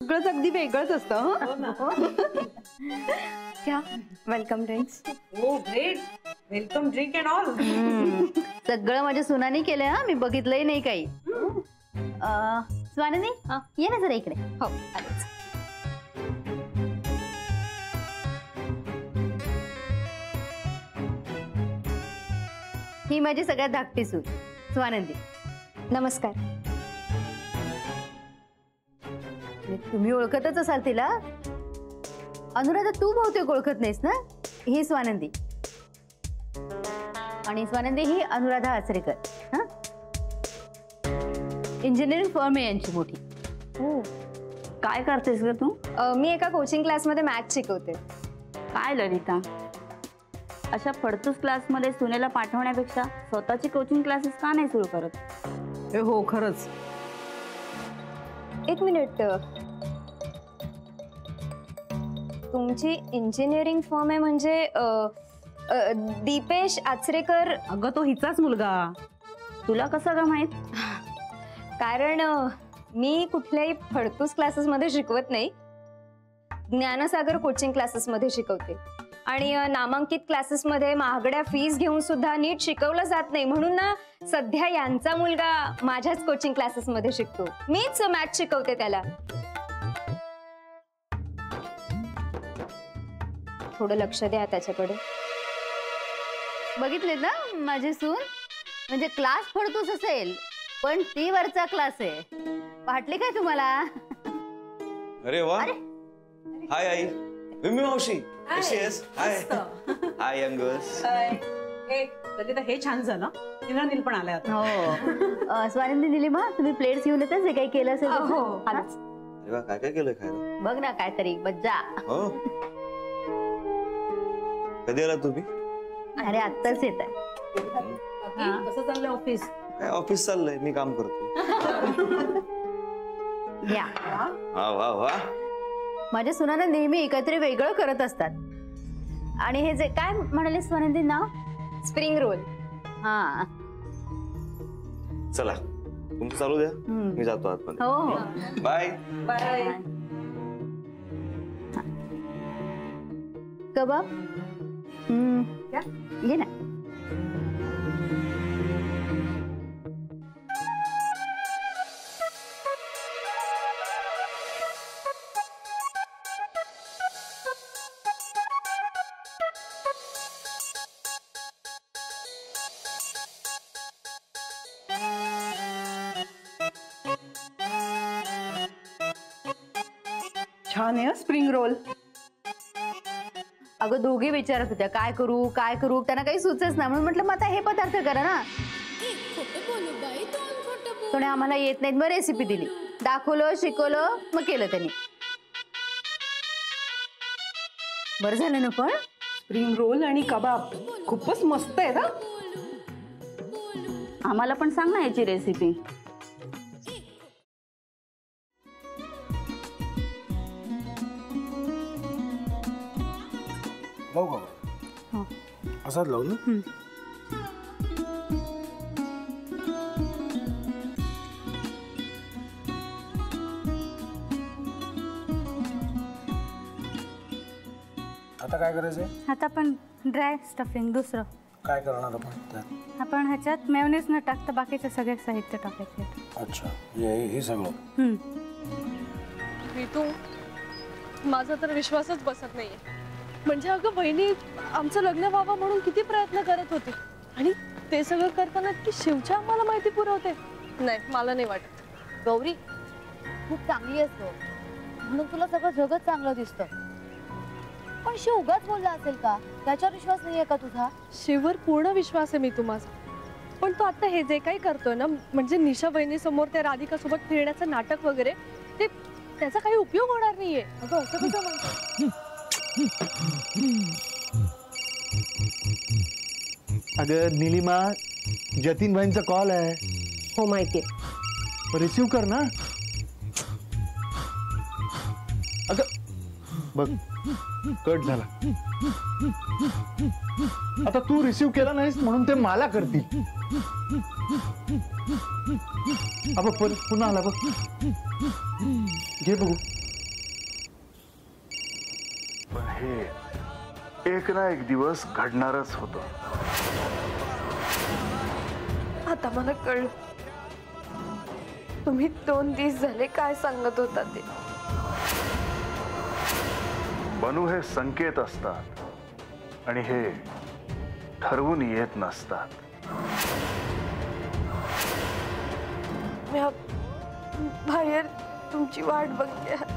सगळंच अगदी वेगळंच असतं. क्या welcome drinks. Oh great, welcome drink and all. सगळं माझ्या सुनानी केलंय हा, मी बघितलंही नाही काही. स्वानंदी ये ना जरा इकडे. हो आलेच. ही माझी सगळ्यात धाकटी सून स्वानंदी. नमस्कार. तुम्ही ओळखतच असाल तिला. अनुराधा तू बहुतेक ओळखत नाहीस ना. ही स्वानंदी आणि स्वानंदी ही अनुराधा आचरेकर. हा इंजिनिअरिंग फर्म आहे यांची मोठी. हो. काय करतेस ग तू? मी एका कोचिंग क्लासमध्ये मॅथ्स शिकवते. काय ललिता, अशा फडतूस क्लासमध्ये सुनेला पाठवण्यापेक्षा स्वतःची कोचिंग क्लासेस का नाही सुरू करत? हो खरंच. एक मिनिट, तुमची इंजिनिअरिंग फर्म आहे म्हणजे दीपेश आचरेकर? अगं तो हिचाच मुलगा. तुला कसं ग माहित? कारण मी कुठल्याही फडतूस क्लासेसमध्ये शिकवत नाही, ज्ञानसागर कोचिंग क्लासेसमध्ये शिकवते. आणि नामांकित क्लासेसमध्ये महागड्या फीस घेऊन सुद्धा नीट शिकवलं जात नाही, म्हणून ना सध्या यांचा मुलगा माझ्याच कोचिंग क्लासेसमध्ये शिकतो. मीच मॅथ्स शिकवते त्याला. थोडं लक्ष द्या त्याच्याकडे. बघितले ना माझी सून, म्हणजे क्लास फडतूस असेल पण ती वरचा क्लास आहे. वाटले काय तुम्हाला? अरे वा. हाय आई. विमी मावशी कशी आहेस? हाय हाय यंग गर्ल्स. ललिता हे छान झालं. निल पण आलाय आता. हो. स्वानंदी निलिमा तुम्ही प्लेट्स घेऊन येतात जे काही केलं असेल. हो अरे वा, काय काय केलंय खायला? बघ ना काहीतरी मज्जा. हो. कधी आला तुम्ही? अरे आत्ताच येत आहे. कसं चाललंय ऑफिस? काय ऑफिस चाललंय, मी काम करतो. या वा वा वा. माझ्या सुनानं नेहमी काहीतरी वेगळं करत असतात. आणि हे जे काय म्हणाले स्वानंदी नाव? Spring roll. हा चला तुमचं चालू द्या, मी जातो आतमध्ये. हो. Bye bye. कबाब घे ना. छान आहे स्प्रिंग रोल. अगं दोघे विचारत होत्या काय करू काय करू, त्यांना काही सुचेच ना, म्हणून म्हटलं मग आता हे पदार्थ करा ना. कोणी आम्हाला येत नाहीत, मग रेसिपी दिली, दाखवलं शिकवलं, मग केलं त्यांनी. बरं झालं ना. पण स्प्रिंग रोल आणि कबाब खूपच मस्त आहे ना. आम्हाला पण सांग ना याची रेसिपी. लावू का? असाच लावू ना. आता काय करायचंय? आता आपण ड्राय स्टफिंग दुसरं काय करणार आपण त्यात? आपण ह्याच्यात मेयोनीज न टाकता बाकीचे सगळे साहित्य टाकायचे. अच्छा, हे सगळं. ऋतू, माझा तर विश्वासच बसत नाहीये. म्हणजे अगं बहिणी आमचं लग्न व्हावं म्हणून किती प्रयत्न करत होती, आणि ते सगळं करताना ती शिवच्या आम्हाला माहिती पुरवते. नाही, मला नाही वाटत. गौरी खूप चांगली असतो म्हणून तुला सगळं जगत चांगलं दिसतं, पण शिव उगाच बोलला असेल का? त्याच्यावर विश्वास नाहीये का तुझा? शिववर पूर्ण विश्वास आहे मी तुम्हाला, पण तो आता हे जे काही करतोय ना, म्हणजे निशा बहिणी समोर त्या राधिका सोबत फिरण्याचं नाटक वगैरे, ते त्याचा काही उपयोग होणार नाहीये. अगं असं कसं म्हणतो? अगं निलिमा, जतीन भाईंचा कॉल आहे. हो माहितीये. रिसीव कर ना. अगं बघ कट झाला. आता तू रिसीव केला नाहीस म्हणून ते मला करतील. अब पुन्हा आला बघ. घे बघू. हे एक ना एक दिवस घडणारच होतं. आता मला कळलं तुम्ही 2 दिवस झाले काय सांगत होता ते. बनू हे संकेत असतात आणि हे ठरवून येत नसतात. मी बाहेर तुमची वाट बघते.